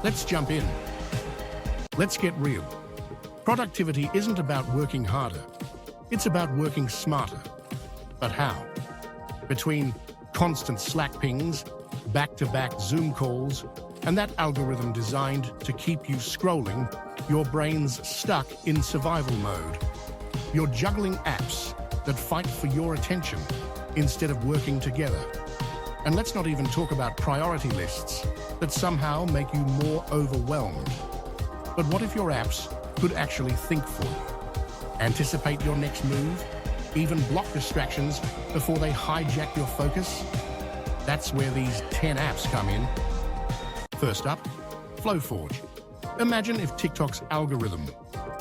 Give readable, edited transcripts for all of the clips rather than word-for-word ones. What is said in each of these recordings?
Let's jump in. Let's get real. Productivity isn't about working harder. It's about working smarter. But how? Between constant Slack pings, back-to-back Zoom calls, and that algorithm designed to keep you scrolling, your brain's stuck in survival mode. You're juggling apps that fight for your attention instead of working together. And let's not even talk about priority lists that somehow make you more overwhelmed. But what if your apps could actually think for you? Anticipate your next move? Even block distractions before they hijack your focus? That's where these 10 apps come in. First up, Flowforge. Imagine if TikTok's algorithm,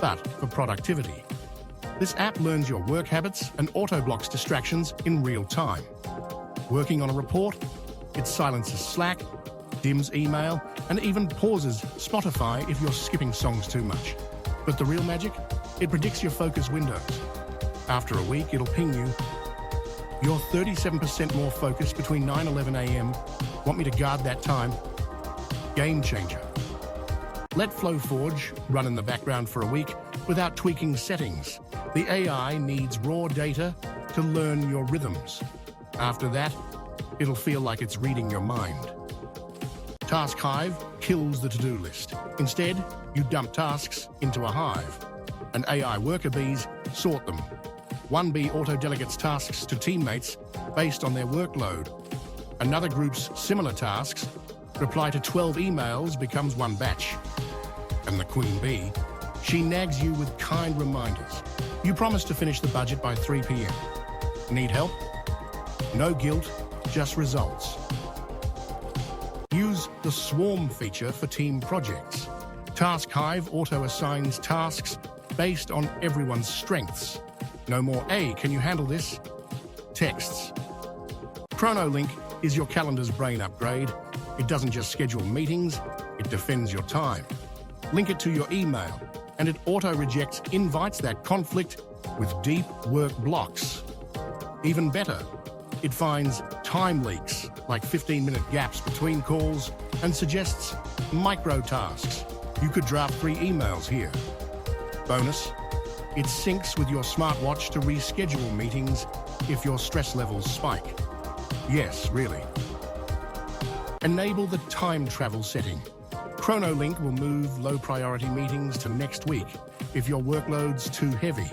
but for productivity. This app learns your work habits and auto-blocks distractions in real time. Working on a report, it silences Slack, dims email, and even pauses Spotify if you're skipping songs too much. But the real magic? It predicts your focus windows. After a week, it'll ping you. You're 37% more focused between 9 and 11 a.m. Want me to guard that time? Game changer. Let Flowforge run in the background for a week without tweaking settings. The AI needs raw data to learn your rhythms. After that, it'll feel like it's reading your mind. Task Hive kills the to-do list. Instead, you dump tasks into a hive, and AI worker bees sort them. One bee auto-delegates tasks to teammates based on their workload. Another group's similar tasks reply to 12 emails becomes one batch. And the queen bee, she nags you with kind reminders. You promise to finish the budget by 3 p.m. Need help? No guilt, just results. Use the Swarm feature for team projects. Task Hive auto-assigns tasks based on everyone's strengths. No more, "Hey, can you handle this?" Texts. ChronoLink is your calendar's brain upgrade. It doesn't just schedule meetings, it defends your time. Link it to your email, and it auto-rejects invites that conflict with deep work blocks. Even better, it finds time leaks, like 15-minute gaps between calls, and suggests micro-tasks. You could draft 3 emails here. Bonus, it syncs with your smartwatch to reschedule meetings if your stress levels spike. Yes, really. Enable the time travel setting. ChronoLink will move low-priority meetings to next week if your workload's too heavy.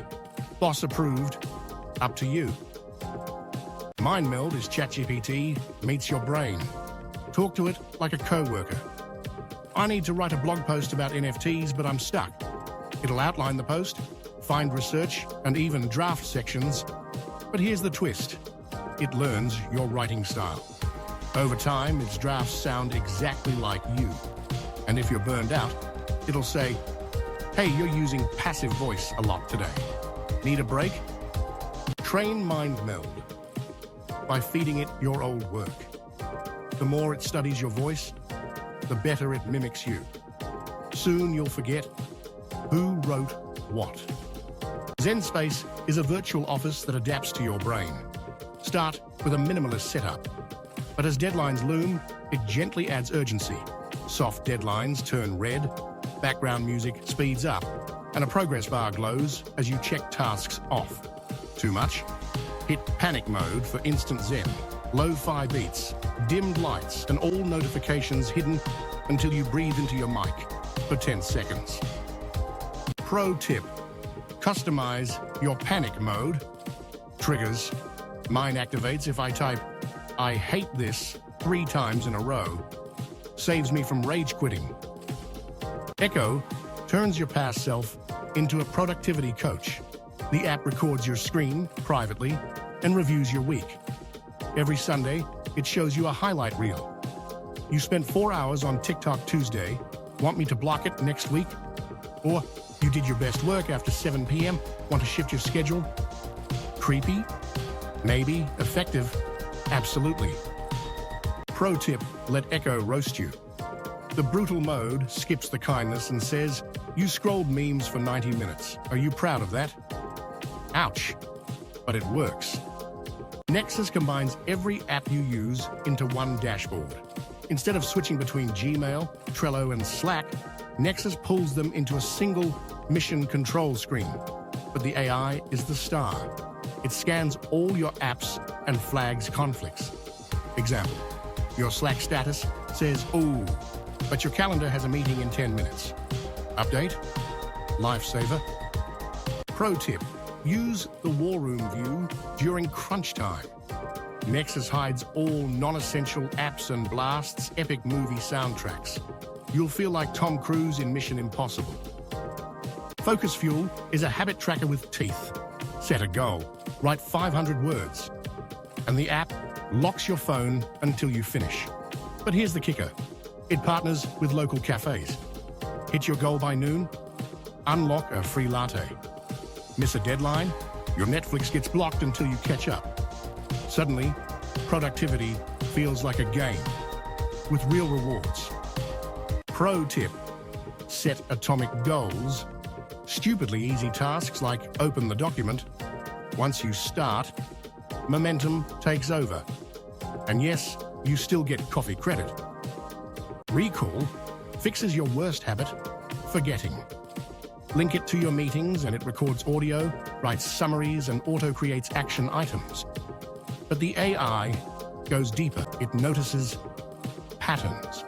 Boss approved, up to you. MindMeld is ChatGPT meets your brain. Talk to it like a co-worker. I need to write a blog post about NFTs, but I'm stuck. It'll outline the post, find research, and even draft sections. But here's the twist. It learns your writing style. Over time, its drafts sound exactly like you. And if you're burned out, it'll say, "Hey, you're using passive voice a lot today. Need a break?" Train MindMeld by feeding it your old work. The more it studies your voice, the better it mimics you. Soon you'll forget who wrote what. ZenSpace is a virtual office that adapts to your brain. Start with a minimalist setup. But as deadlines loom, it gently adds urgency. Soft deadlines turn red, background music speeds up, and a progress bar glows as you check tasks off. Too much? Hit panic mode for instant zen. Lo-fi beats, dimmed lights, and all notifications hidden until you breathe into your mic for 10 seconds. Pro tip: customize your panic mode. Triggers: mine activates if I type "I hate this" 3 times in a row. Saves me from rage quitting. Echo turns your past self into a productivity coach. The app records your screen privately and reviews your week. Every Sunday, it shows you a highlight reel. You spent 4 hours on TikTok Tuesday. Want me to block it next week? Or you did your best work after 7 p.m. Want to shift your schedule? Creepy? Maybe. Effective? Absolutely. Pro tip: let Echo roast you. The brutal mode skips the kindness and says, "You scrolled memes for 90 minutes. Are you proud of that?" Ouch. But it works. Nexus combines every app you use into one dashboard. Instead of switching between Gmail, Trello, and Slack, Nexus pulls them into a single mission control screen. But the AI is the star. It scans all your apps and flags conflicts. Example, your Slack status says, "Ooh," but your calendar has a meeting in 10 minutes. Update? Lifesaver. Pro tip, use the war room view during crunch time. Nexus hides all non-essential apps and blasts epic movie soundtracks. You'll feel like Tom Cruise in Mission Impossible. Focus Fuel is a habit tracker with teeth. Set a goal, write 500 words, and the app locks your phone until you finish. But here's the kicker. It partners with local cafes. Hit your goal by noon? Unlock a free latte. Miss a deadline? Your Netflix gets blocked until you catch up. Suddenly, productivity feels like a game with real rewards. Pro tip, set atomic goals. Stupidly easy tasks like open the document. Once you start, momentum takes over. And yes, you still get coffee credit. Recall fixes your worst habit, forgetting. Link it to your meetings and it records audio, writes summaries, and auto-creates action items. But the AI goes deeper. It notices patterns.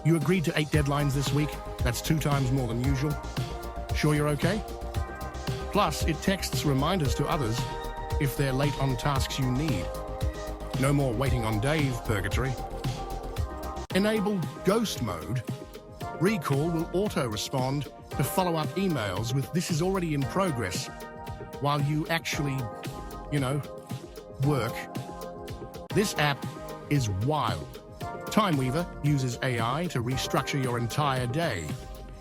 You agreed to 8 deadlines this week. That's 2 times more than usual. Sure you're okay? Plus, it texts reminders to others if they're late on tasks you need. No more waiting on Dave purgatory. Enable ghost mode. Recall will auto-respond to follow-up emails with "this is already in progress" while you actually, work. This app is wild. Timeweaver uses AI to restructure your entire day.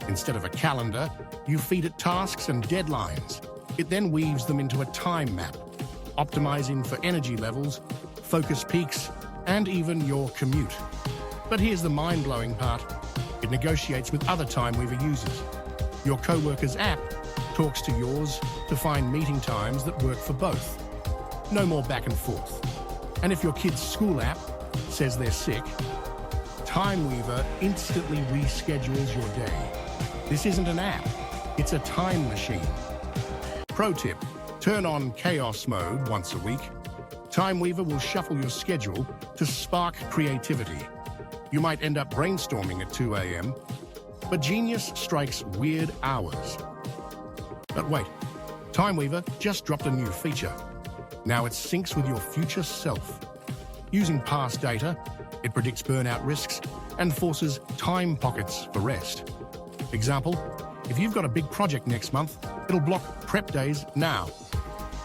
Instead of a calendar, you feed it tasks and deadlines. It then weaves them into a time map, optimizing for energy levels, focus peaks, and even your commute. But here's the mind-blowing part. It negotiates with other Timeweaver users. Your coworker's app talks to yours to find meeting times that work for both. No more back and forth. And if your kid's school app says they're sick, Timeweaver instantly reschedules your day. This isn't an app, it's a time machine. Pro tip, turn on chaos mode once a week. Timeweaver will shuffle your schedule to spark creativity. You might end up brainstorming at 2 a.m., but genius strikes weird hours. But wait, Timeweaver just dropped a new feature. Now it syncs with your future self. Using past data, it predicts burnout risks and forces time pockets for rest. Example, if you've got a big project next month, it'll block prep days now.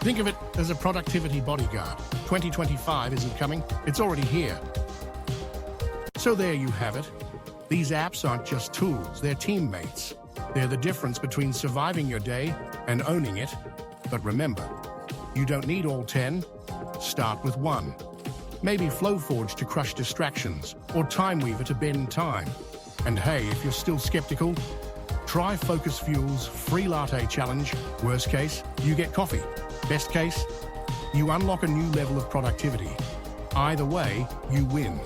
Think of it as a productivity bodyguard. 2025 isn't coming, it's already here. So there you have it. These apps aren't just tools, they're teammates. They're the difference between surviving your day and owning it. But remember, you don't need all 10. Start with 1. Maybe Flowforge to crush distractions, or Timeweaver to bend time. And hey, if you're still skeptical, try Focus Fuel's free latte challenge. Worst case, you get coffee. Best case, you unlock a new level of productivity. Either way, you win.